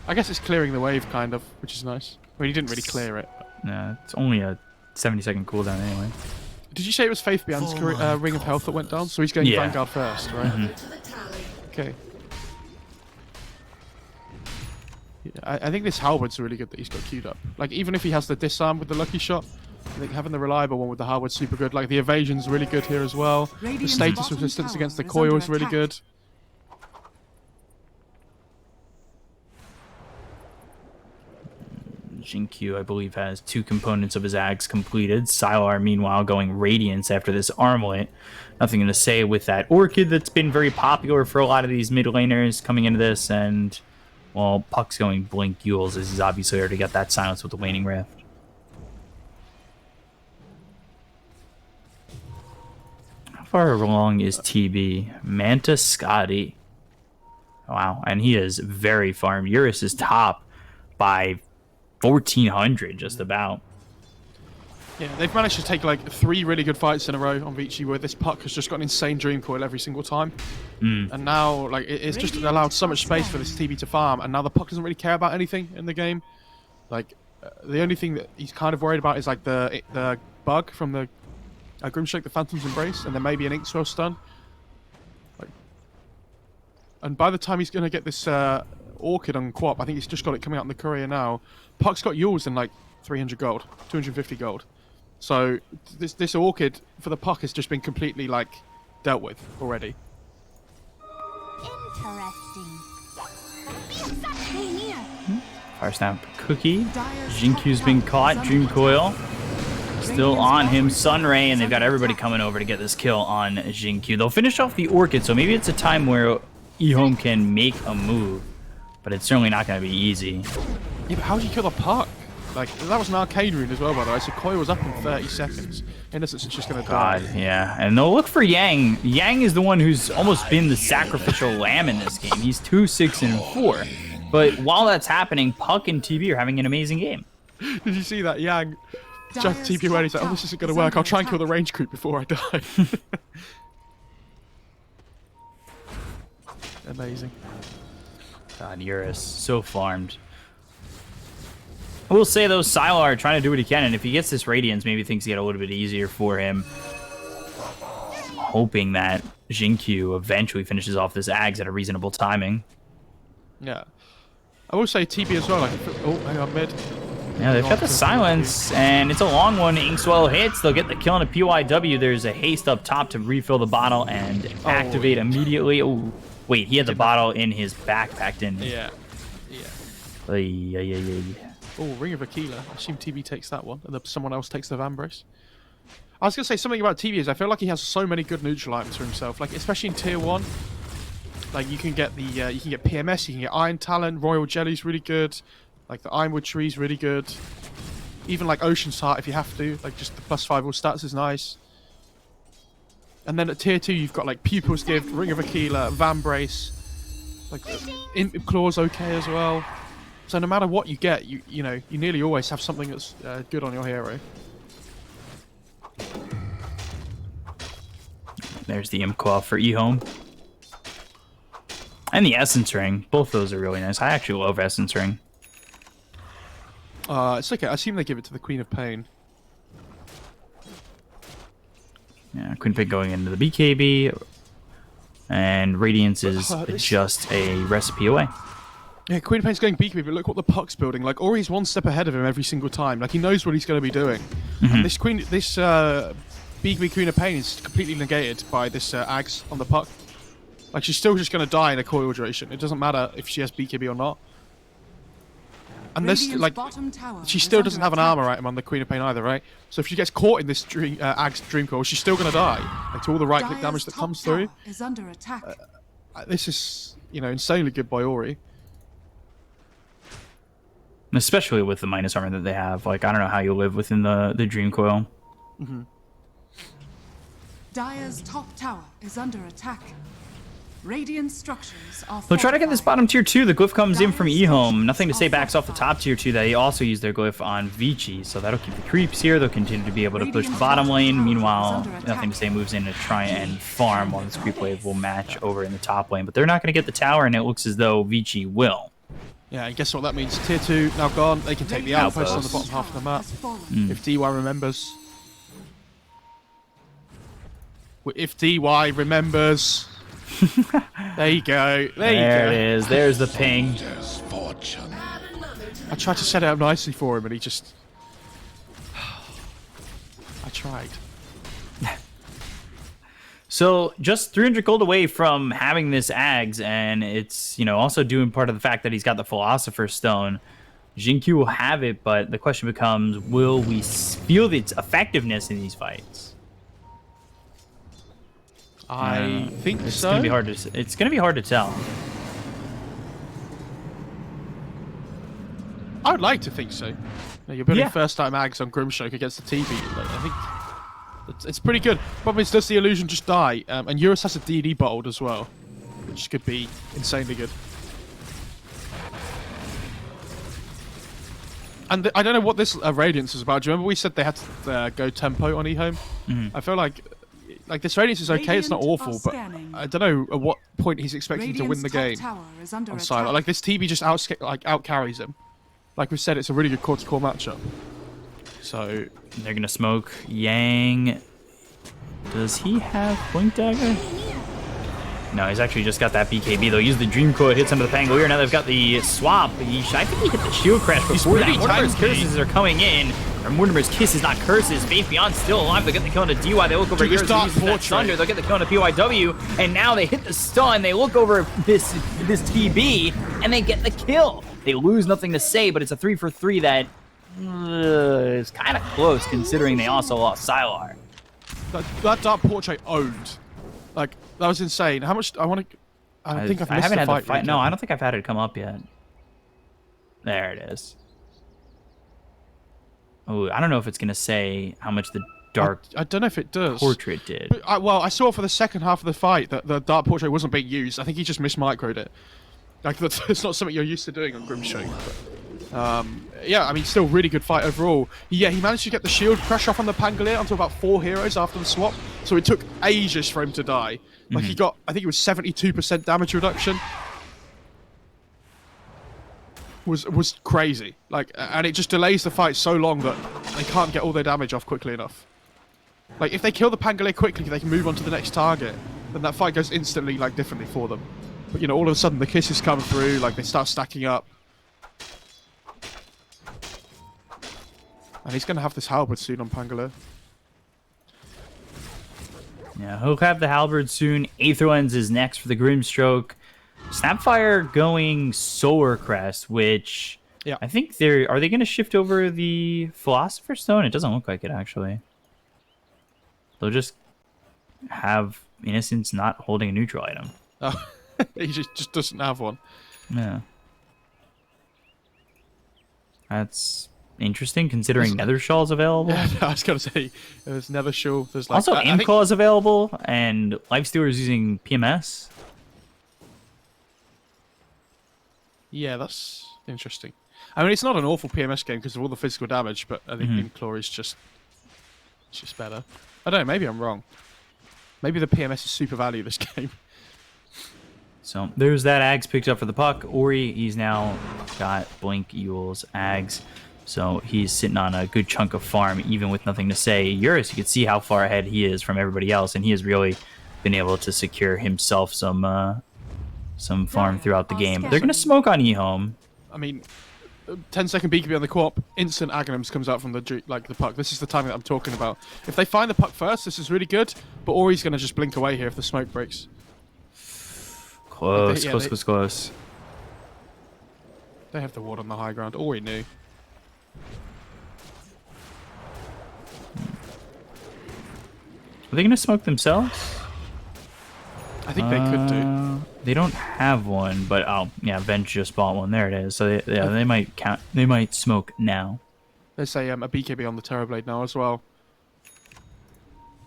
I guess it's clearing the wave, kind of, which is nice. I mean, he didn't really clear it. No, it's only a 70-second cooldown anyway. Did you say it was Faith Beyond's Ring of Health that went down? So he's going Yeah. Vanguard first, right? To the tally. Okay. Yeah, I think this Halberd's really good that he's got queued up. Like, even if he has the disarm with the lucky shot, I think having the reliable one with the Halberd's super good. Like, the evasion's really good here as well. The Radiant's status bottom resistance tower against the is coil under is really attack. good. Jinkyu, I believe, has 2 components of his Ags completed. Sylar, meanwhile, going Radiance after this Armlet. Nothing to say with that Orchid that's been very popular for a lot of these mid laners coming into this, and, well, Puck's going Blink Yules, as he's obviously already got that silence with the Waning Rift. How far along is TB? Manta Scotty. Wow, and he is very farmed. Eurus is top by 1,400, just about. Yeah, they've managed to take like 3 really good fights in a row on Vici where this Puck has just got an insane Dream Coil every single time. And now, like, it's just allowed so much space for this TB to farm, and now the Puck doesn't really care about anything in the game. Like, the only thing that he's kind of worried about is like the bug from the Grimstroke, the Phantom's Embrace, and then maybe an Inkswell stun. Like, and by the time he's going to get this Orchid on Quap, I think he's just got it coming out in the courier now. Puck's got Yules in like 300 gold, 250 gold. So this Orchid for the Puck has just been completely like dealt with already. Interesting. Fire Snap Cookie. Dire's Jinkyu's top been tower caught. is under Dream attack. Coil still Radiant's on him. bottom Sunray, and they've got tower is everybody under coming over to get this kill on Jinkyu. They'll finish off the Orchid, so maybe it's a time where EHOME can make a move, but it's certainly not going to be easy. Yeah, but how did you kill the Puck? Like, that was an arcade rune as well, by the way, so Coil was up in 30 seconds. Innocence is just going to die. God, yeah. And they'll look for Yang. Yang is the one who's almost been the sacrificial lamb in this game. He's 2, 6, and 4. But while that's happening, Puck and TB are having an amazing game. Did you see that? Yang just Dire's TP away, he's like, top oh, this isn't going tower to is work. I'll under try and kill the attack. range creep before I die. Amazing. God, Eurus, so farmed. I will say, though, Sylar trying to do what he can, and if he gets this Radiance, maybe things get a little bit easier for him. Hoping that Jinkyu eventually finishes off this Ags at a reasonable timing. Yeah. I will say TB as well. Like, oh, hang on, mid. Yeah, they've got the silence, and it's a long one. Inkswell hits. They'll get the kill on a PYW. There's a haste up top to refill the bottle and activate immediately. Oh, wait, he had the bottle in his backpack, didn't he? Yeah. Oh, Ring of Aquila. I assume TV takes that one, and then someone else takes the Vambrace. I was gonna say something about TV is I feel like he has so many good neutral items for himself. Like especially in tier 1. Like you can get the you can get PMS, you can get Iron Talent, Royal Jelly's really good. Like the Ironwood Tree's really good. Even like Ocean's Heart if you have to. Like just the +5 all stats is nice. And then at tier 2 you've got like Pupil's Gift, Ring of Aquila, Vambrace. Like Claw's okay as well. So no matter what you get, you know, you nearly always have something that's good on your hero. There's the Imqua for EHOME. And the Essence Ring. Both those are really nice. I actually love Essence Ring. It's okay. I assume they give it to the Queen of Pain. Yeah, Queen of Pain going into the BKB. And Radiance is just a recipe away. Yeah, Queen of Pain's going BKB, but look what the Puck's building. Like, Ori's one step ahead of him every single time. Like, he knows what he's going to be doing. And this BKB Queen of Pain is completely negated by this Ags on the Puck. Like, she's still just going to die in a coil duration. It doesn't matter if she has BKB or not. And this, like, she still doesn't have an armor item on the Queen of Pain either, right? So if she gets caught in this Ag's Dream Coil, she's still going to die. Like, to all the right-click damage that comes through. Is under attack. This is, you know, insanely good by Ori. Especially with the minus armor that they have. Like, I don't know how you live within the Dream Coil. Dire's top tower is under attack. Radiant structures are They'll try to get this bottom tier 2. The glyph comes in from EHOME. Nothing to say backs off the top tier 2. They also use their glyph on Vici, so that'll keep the creeps here. They'll continue to be able to push the bottom lane. Meanwhile, Nothing to Say moves in to try and farm while this creep wave will match over in the top lane. But they're not going to get the tower, and it looks as though Vici will. Yeah, and guess what that means? Tier 2 now gone. They can take the outpost on the bottom half of the map. If DY remembers. If DY remembers. There you go. There it is. There's the ping. I tried to set it up nicely for him, and he just... I tried. So just 300 gold away from having this Ags, and it's, you know, also doing part of the fact that he's got the Philosopher's Stone. Jinq will have it, but the question becomes, will we feel its effectiveness in these fights? I think it's so. Gonna be hard to, it's going to be hard to tell. I would like to think so. You're building first-time Ags on Grimshoke against the TV. Like, I think... It's pretty good. Problem is, does the illusion just die? And Eurus has a DD bottled as well, which could be insanely good. And I don't know what this Radiance is about. Do you remember we said they had to go tempo on EHOME? I feel like this Radiance is okay. It's not awful, but I don't know at what point he's expecting to win the game on silo. Like this TB just out carries him. Like we said, it's a really good core-to-core matchup. So they're gonna smoke Yang. Does he have Blink Dagger? No, he's actually just got that BKB. They'll use the Dream Coil, hits under the Pangolier. Now they've got the swap. I think he hit the shield crash before that. Mortimer's curses are coming in. Or Mortimer's kiss is not curses. Faith Beyond still alive. They'll get the kill on a DY. They look over here. Thunder. They'll get the kill on a PYW. And now they hit the stun. They look over this TB and they get the kill. They lose Nothing to Say, but it's a 3-for-3 that is kind of close considering they also lost Sylar. That Dark Portrait owned. Like, that was insane. How much... I don't think I've missed the fight. No, I don't think I've had it come up yet. There it is. Oh, I don't know if it's going to say how much the Dark I don't know if it does. Portrait did. But well, I saw for the second half of the fight that the Dark Portrait wasn't being used. I think he just mismicroed it. Like, it's not something you're used to doing on Grimshoke. But, yeah, I mean, still really good fight overall. Yeah, he managed to get the shield crash off on the Pangolier onto about 4 heroes after the swap. So it took ages for him to die. Like, he got, I think it was 72% damage reduction. Was crazy. Like, and it just delays the fight so long that they can't get all their damage off quickly enough. Like, if they kill the Pangolier quickly, they can move on to the next target. Then that fight goes instantly, like, differently for them. But, you know, all of a sudden the kisses come through, like, they start stacking up. And he's going to have this halberd soon on Pangolier. Yeah, he'll have the halberd soon. Aether Lens is next for the Grimstroke. Snapfire going Solar Crest, which I think are they going to shift over the Philosopher's Stone? It doesn't look like it, actually. They'll just have Innocence not holding a neutral item. Oh, he just doesn't have one. Yeah. That's interesting, considering Nether Shawl is available. Yeah, I was going to say, there's Nether Shawl. There's like, also, Aim-Claw is available, and Lifestealer is using PMS. Yeah, that's interesting. I mean, it's not an awful PMS game because of all the physical damage, but I think Aim-Claw is just better. I don't know, maybe I'm wrong. Maybe the PMS is super value this game. So there's that Ags picked up for the puck. Ori, he's now got Blink, Yules, Ags. So he's sitting on a good chunk of farm, even with nothing to say. Eurus, you can see how far ahead he is from everybody else, and he has really been able to secure himself some farm throughout the game. They're going to smoke on EHOME. I mean, 10-second BKB on the co-op, instant Aghanims comes out from the puck. This is the timing that I'm talking about. If they find the puck first, this is really good, but Ori's going to just blink away here if the smoke breaks. Close. They have the ward on the high ground. Ori knew. Are they going to smoke themselves? I think they could do. They don't have one, but Venge just bought one. There it is. So they might count. They might smoke now. There's a BKB on the Terrorblade now as well.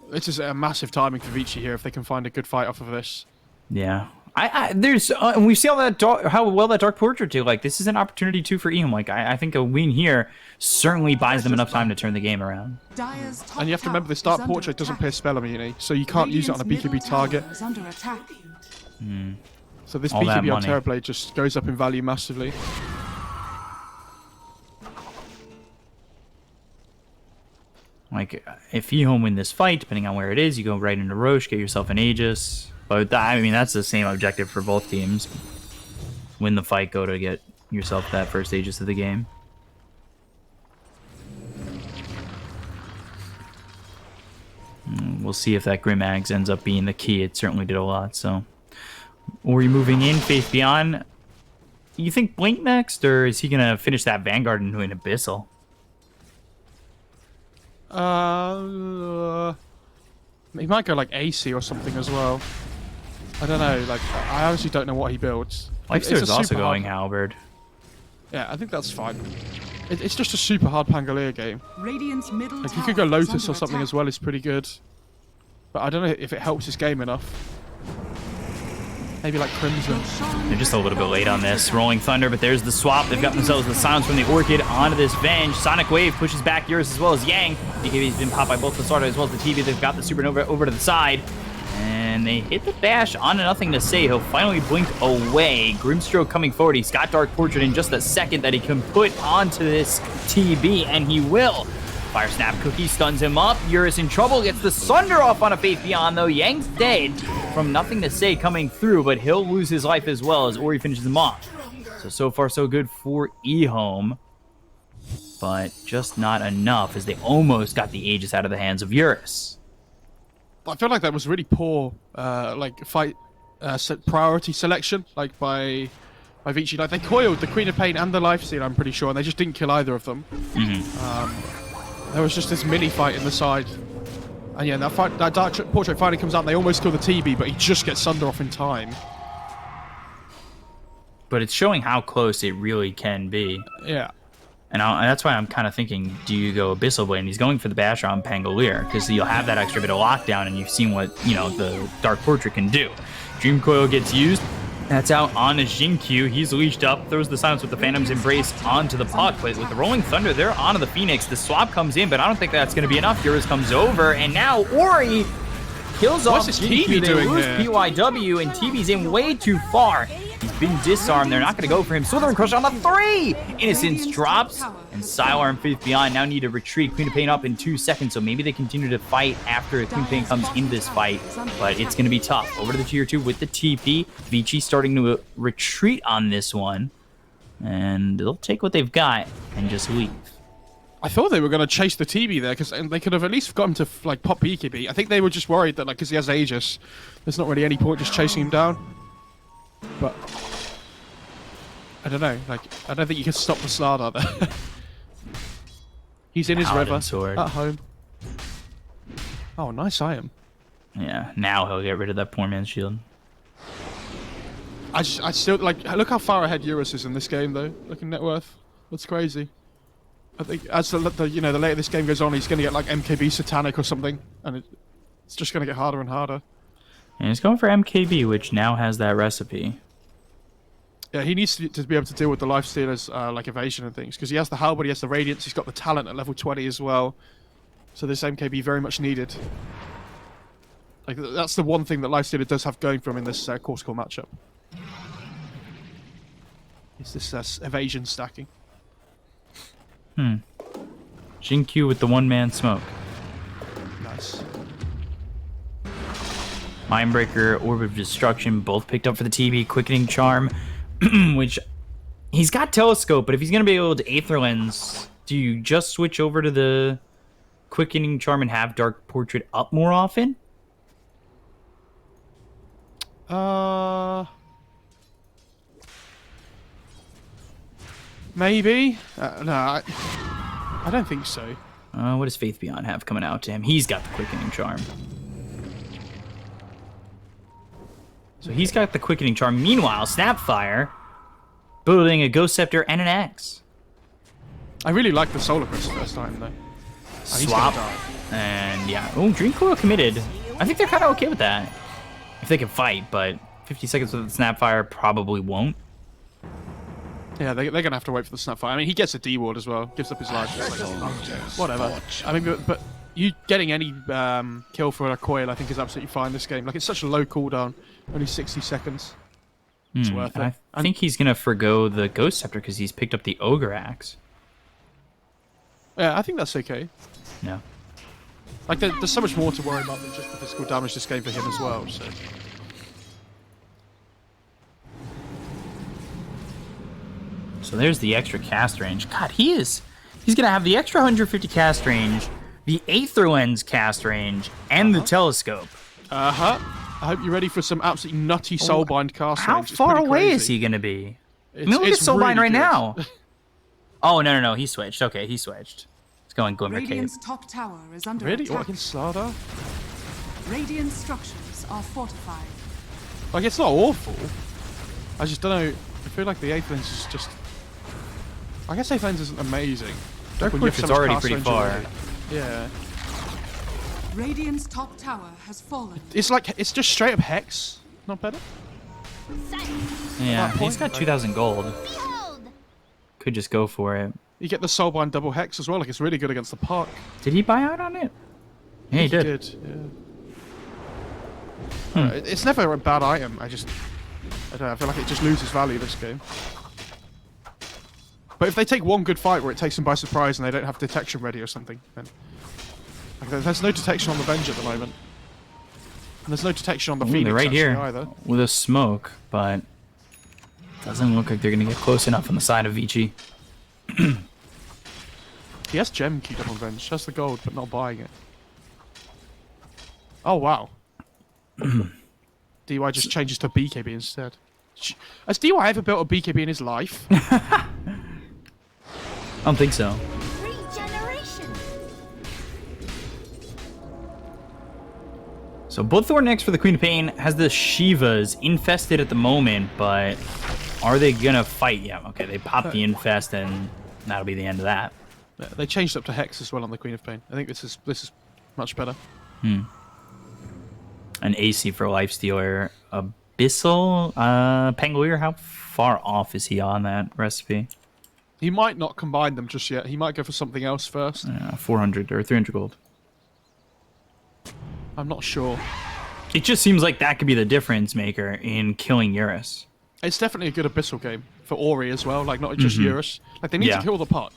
This is a massive timing for Vici here if they can find a good fight off of this. Yeah. There's and we see how well that Dark Portrait did. Like, this is an opportunity too for EHOME. Like, I think a win here certainly buys them enough time to turn the game around. And you have to remember this Dark Portrait doesn't pierce spell immunity, so you can't use it on a BKB target. So this BKB on Terrorblade just goes up in value massively. Like, if EHOME win this fight, depending on where it is, you go right into Roche, get yourself an Aegis. But I mean, that's the same objective for both teams. Win the fight, go to get yourself that first Aegis of the game. We'll see if that Grim Ags ends up being the key. It certainly did a lot, so. Ori moving in, Faith Beyond. You think Blink next, or is he going to finish that Vanguard into an Abyssal? He might go like AC or something as well. I don't know. Like, I honestly don't know what he builds. Lifestealer is also going Halberd. Yeah, I think that's fine. It's just a super hard Pangolier game. Like, you could go Lotus or something as well. Is pretty good. But I don't know if it helps his game enough. Maybe like Crimson. They're just a little bit late on this. Rolling Thunder, but there's the swap. They've got themselves the silence from the Orchid onto this Venge. Sonic Wave pushes back Eurus as well as Yang. DKB's been popped by both the Sardo as well as the TV. They've got the Supernova over to the side. And they hit the bash on to nothing to say. He'll finally blink away. Grimstroke coming forward. He's got Dark Portrait in just a second that he can put onto this TB, and he will. Fire Snap Cookie stuns him up. Eurus in trouble. Gets the Sunder off on a Faith Beyond, though. Yang's dead from nothing to say coming through, but he'll lose his life as well as Ori finishes him off. So far, so good for EHOME. But just not enough, as they almost got the Aegis out of the hands of Eurus. I feel like that was really poor, fight priority selection, like by Vici. Like, they coiled the Queen of Pain and the Lifesteal, I'm pretty sure, and they just didn't kill either of them. There was just this mini fight in the side, and yeah, that Dark Portrait finally comes out. And they almost kill the TB, but he just gets Sunder off in time. But it's showing how close it really can be. Yeah. And that's why I'm kind of thinking, do you go Abyssal Blade? And he's going for the Basher on Pangolier, because you'll have that extra bit of lockdown, and you've seen what, the Dark Portrait can do. Dream Coil gets used. That's out on a Jinkyu. He's leashed up, throws the silence with the Phantom's Embrace onto the puck. But with the Rolling Thunder, they're onto the Phoenix. The swap comes in, but I don't think that's going to be enough. Eurus comes over, and now Ori kills off Jinkyu. They lose PYW, and TB's in way too far. He's been disarmed. They're not going to go for him. Slithering Crush on the 3! Innocence drops, and Sylar and Faith Beyond now need to retreat. Queen of Pain up in 2 seconds, so maybe they continue to fight after Queen of Pain comes in this fight. But it's going to be tough. Over to the tier 2 with the TP. Vici starting to retreat on this one. And they'll take what they've got and just leave. I thought they were going to chase the TB there, because they could have at least got him to like pop BKB. I think they were just worried that, like, because he has Aegis, there's not really any point just chasing him down. But I don't know. Like, I don't think you can stop the Slardar there. He's in his Paladin river sword. at home. Oh, nice item. Yeah, now he'll get rid of that poor man's shield. I still like. Look how far ahead Eurus is in this game, though. Look at net worth. That's crazy. I think as the later this game goes on, he's going to get like MKB Satanic or something, and it's just going to get harder and harder. And he's going for MKB, which now has that recipe. Yeah, he needs to be able to deal with the lifestealers, like evasion and things, because he has the halberd, he has the radiance, he's got the talent at level 20 as well. So this MKB very much needed. Like that's the one thing that lifestealer does have going for him in this course call matchup. It's this evasion stacking. Jinkyu with the one-man smoke. Nice. Mindbreaker, Orb of Destruction, both picked up for the TB. Quickening Charm, which he's got Telescope, but if he's going to be able to Aether Lens, do you just switch over to the Quickening Charm and have Dark Portrait up more often? Maybe. No, I don't think so. What does Faith Beyond have coming out to him? He's got the Quickening Charm. So he's got the Quickening Charm. Meanwhile, SAPPHIRE building a Ghost Scepter and an Axe. I really like the Solar Crystal first time, though. Swap. And yeah. Oh, Dream Coil committed. I think they're kind of okay with that. If they can fight, but 50 seconds with the SNAPfire probably won't. Yeah, they're going to have to wait for the Snapfire. I mean, he gets a D-ward as well. Gives up his life. Just like, whatever. I mean, but you getting any kill for a coil, I think, is absolutely fine this game. Like, it's such a low cooldown. Only 60 seconds. It's worth it. I think he's going to forgo the Ghost Scepter because he's picked up the Ogre Axe. Yeah, I think that's okay. Yeah. Like, there's so much more to worry about than just the physical damage this game for him as well, so... So there's the extra cast range. God, he's going to have the extra 150 cast range, the Aether Lens cast range, and the Telescope. I hope you're ready for some absolutely nutty Soulbind cast How range. It's far pretty away crazy. is he going to be? It's, look at Soulbind really right good. now. Oh, no. He switched. Okay, he switched. It's going Glimmer Cave. Radiant's top tower is under Really? attack. What, against Slardar? Radiant structures are fortified. Like, it's not awful. I just don't know. I feel like the Aether Lens is just... I guess Aether Lens isn't amazing. Dark When you have Portrait's so much already cast pretty range far. already. Yeah. Radiant's top tower has fallen. It's like, it's just straight up Hex. Not better? Yeah, That he's point, got 2,000 gold. Could just go for it. You get the Soulbind double Hex as well. Like, it's really good against the Park. Did he buy out on it? Yeah, he did. Yeah. It's never a bad item. I don't know, I feel like it just loses value this game. But if they take one good fight where it takes them by surprise and they don't have detection ready or something, then... Like, there's no detection on the Venge at the moment. And there's no detection on the Phoenix They're right here either. with a smoke, but doesn't look like they're going to get close enough on the side of Vici. He has gem queued up on Venge. Has the gold, but not buying it. Oh, wow. DY just changes to BKB instead. Has DY ever built a BKB in his life? I don't think so. Regeneration. So Bloodthorn next for the Queen of Pain has the Shivas infested at the moment, but are they gonna fight? Yeah, okay, they pop the infest and that'll be the end of that. Yeah, they changed up to Hex as well on the Queen of Pain. I think this is much better. An AC for Lifestealer. Abyssal? Pangolier, how far off is he on that recipe? He might not combine them just yet. He might go for something else first. 400 or 300 gold. I'm not sure. It just seems like that could be the difference maker in killing Eurus. It's definitely a good Abyssal game for Ori as well, like not just Eurus. Like they need to kill the puck.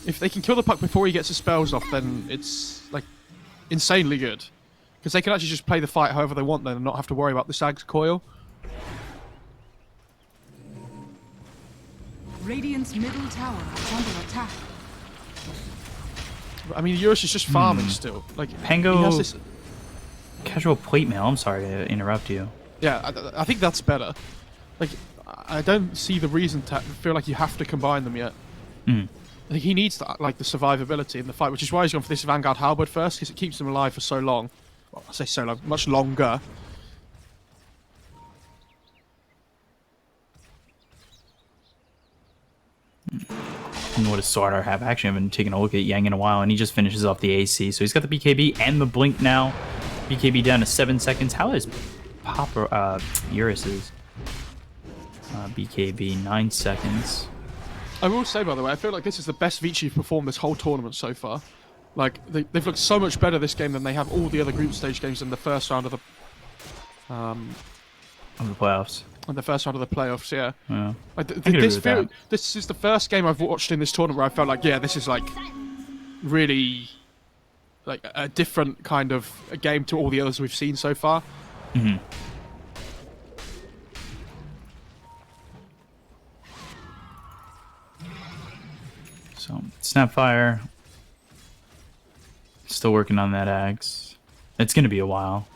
If they can kill the puck before he gets his spells off, then it's like insanely good. Because they can actually just play the fight however they want then and not have to worry about the Sag's coil. Radiant's middle tower is under attack. I mean, Eurus is just farming still. Like Pango he has this... casual plate mail. I'm sorry to interrupt you. Yeah, I think that's better. Like, I don't see the reason to feel like you have to combine them yet. I think he needs the survivability in the fight, which is why he's gone for this Vanguard Halberd first, because it keeps him alive for so long. Well, I say so long, much longer. And what does Sardar have? Actually, I haven't taken a look at Yang in a while, and he just finishes off the AC. So he's got the BKB and the Blink now. BKB down to 7 seconds. How is Eurus's BKB? 9 seconds. I will say, by the way, I feel like this is the best Vici performed this whole tournament so far. Like, they've looked so much better this game than they have all the other group stage games in the first round of the... Of the playoffs. In the first round of the playoffs, yeah. Yeah. Like, I can agree with that. this is the first game I've watched in this tournament where I felt like, yeah, this is like really like a different kind of a game to all the others we've seen so far. So Snapfire, still working on that axe. It's gonna be a while.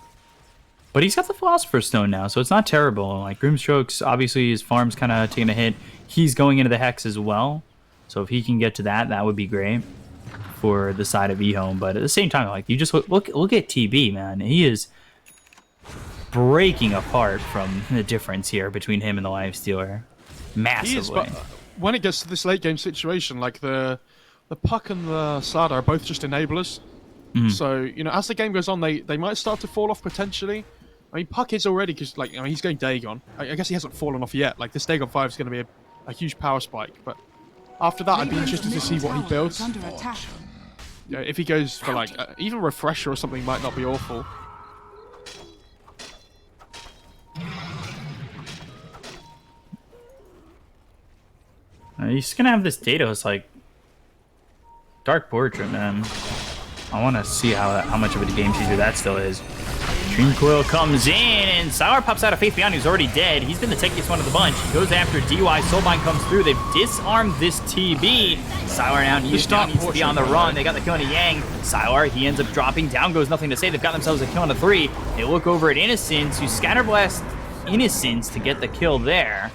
But he's got the Philosopher's Stone now, so it's not terrible. Like, Grimstrokes, obviously, his farm's kind of taking a hit. He's going into the Hex as well. So if he can get to that, that would be great for the side of EHOME. But at the same time, like, you just look at TB, man. He is breaking apart from the difference here between him and the Lifestealer. Massively. He is, but when it gets to this late game situation, like, the Puck and the Slardar are both just enablers. So, you know, as the game goes on, they might start to fall off potentially. I mean, Puck is already, because, like, I mean, he's going Dagon. I guess he hasn't fallen off yet. Like, this Dagon 5 is going to be a huge power spike. But after that, I'd be interested to see what he builds. Yeah, if he goes for, like, even Refresher or something might not be awful. He's going to have this Datos, like, Dark Portrait, man. I want to see how much of a game changer that still is. Dream Coil comes in, and Sour pops out of Faith Beyond, who's already dead. He's been the techiest one of the bunch. He goes after DY. Soulbind comes through. They've disarmed this TB. Sour now needs to be on the run. They got the kill on Yang. Sour, he ends up dropping. Down goes nothing to say. They've got themselves a kill on a 3. They look over at Innocence, who Scatterblast Innocence to get the kill there.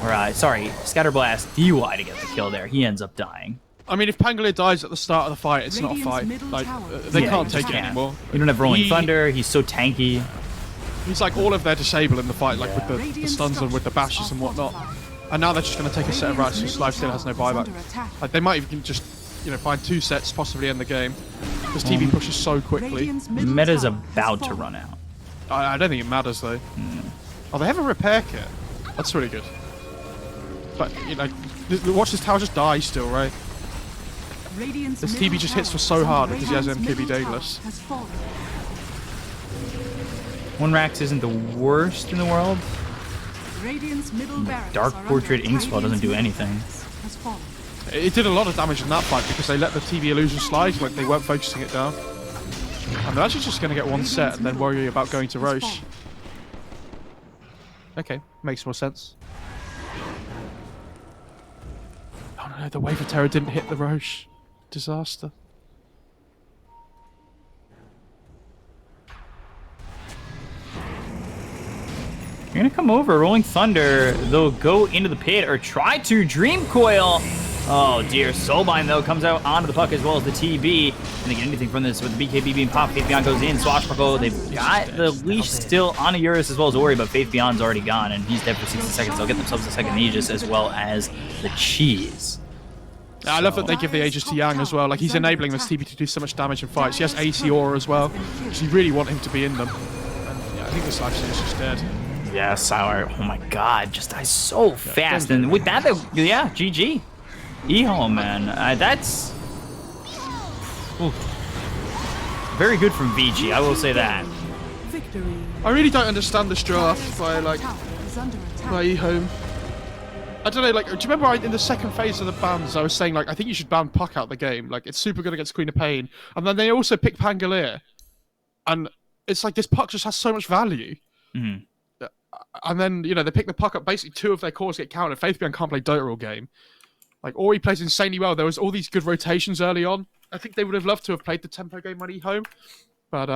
Or, sorry, Scatterblast DY to get the kill there. He ends up dying. I mean, if Pangolier dies at the start of the fight, it's not a fight. Like, they can't take it anymore. You don't have Rolling Thunder. He's so tanky. He's like all of their disable in the fight, like with the stuns and with the bashes and whatnot. And now they're just going to take a set of rats whose life still has no buyback. Like, they might even just, you know, find 2 sets, possibly end the game. Because TV pushes so quickly. Meta's about to run out. I don't think it matters, though. Oh, they have a repair kit. That's really good. But, you know, watch this tower just die still, right? This TB just hits for so hard because he has MKB Daedalus. One Rax isn't the worst in the world. Dark Portrait Inkswell doesn't do anything. It did a lot of damage in that fight because they let the TB illusion slide, like they weren't focusing it down. And they're actually just going to get 1 set and then worry about going to Roche. Okay, makes more sense. Oh no, the Wave of Terror didn't hit the Roche. Disaster. You're gonna come over, Rolling Thunder. They'll go into the pit or try to Dream Coil. Oh dear, Soulbind though comes out onto the Puck as well as the TB. And they get anything from this with the BKB being popped. Faith Beyond goes in, Swashbuckle. They've got the leash still on Eurus as well as Ori, but Faith Beyond's already gone and he's dead for 60 seconds. They'll get themselves a second Aegis as well as the Cheese. I love that they give the Aegis to Yang as well. Like, he's enabling this TB to do so much damage in fights. He has AC Aura as well, because you really want him to be in them. And yeah, I think this Lifesteal is just dead. Yeah, Sour. Oh my god, just dies so fast. And with that, yeah, GG. EHOME, man. That's very good from Vici, I will say that. I really don't understand this draft by EHOME. I don't know, like, do you remember in the second phase of the bans, I was saying, like, I think you should ban Puck out the game. Like, it's super good against Queen of Pain. And then they also pick Pangolier. And it's like, this Puck just has so much value. And then, you know, they pick the Puck up, basically 2 of their cores get countered. Faith Beyond can't play Dota all game. Like, Ori plays insanely well. There was all these good rotations early on. I think they would have loved to have played the tempo game on EHOME. But,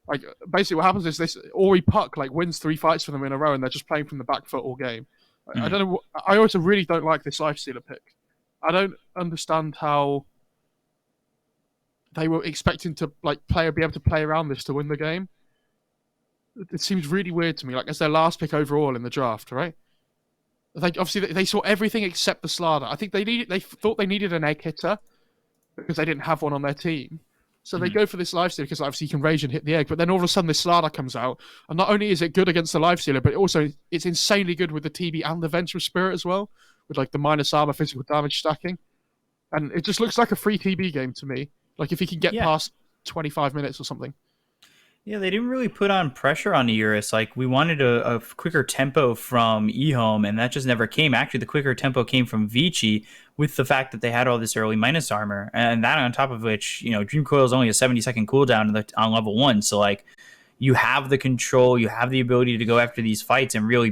like, basically what happens is this Ori Puck, like, wins 3 fights for them in a row, and they're just playing from the back foot all game. I don't know. I also really don't like this Lifestealer pick. I don't understand how they were expecting to, like, be able to play around this to win the game. It seems really weird to me. Like, as their last pick overall in the draft, right? Obviously they saw everything except the Slardar. I think they thought they needed an egg hitter because they didn't have one on their team. So they go for this Lifestealer because obviously you can rage and hit the egg. But then all of a sudden this Slardar comes out, and not only is it good against the Lifestealer, but also it's insanely good with the TB and the Venture Spirit as well, with like the minus armor, physical damage stacking. And it just looks like a free TB game to me. Like if he can get past 25 minutes or something. Yeah, they didn't really put on pressure on Eurus. Like, we wanted a quicker tempo from EHOME, and that just never came. Actually, the quicker tempo came from Vici with the fact that they had all this early minus armor. And that on top of which, Dream Coil is only a 70-second cooldown on level 1. So, like, you have the control, you have the ability to go after these fights and really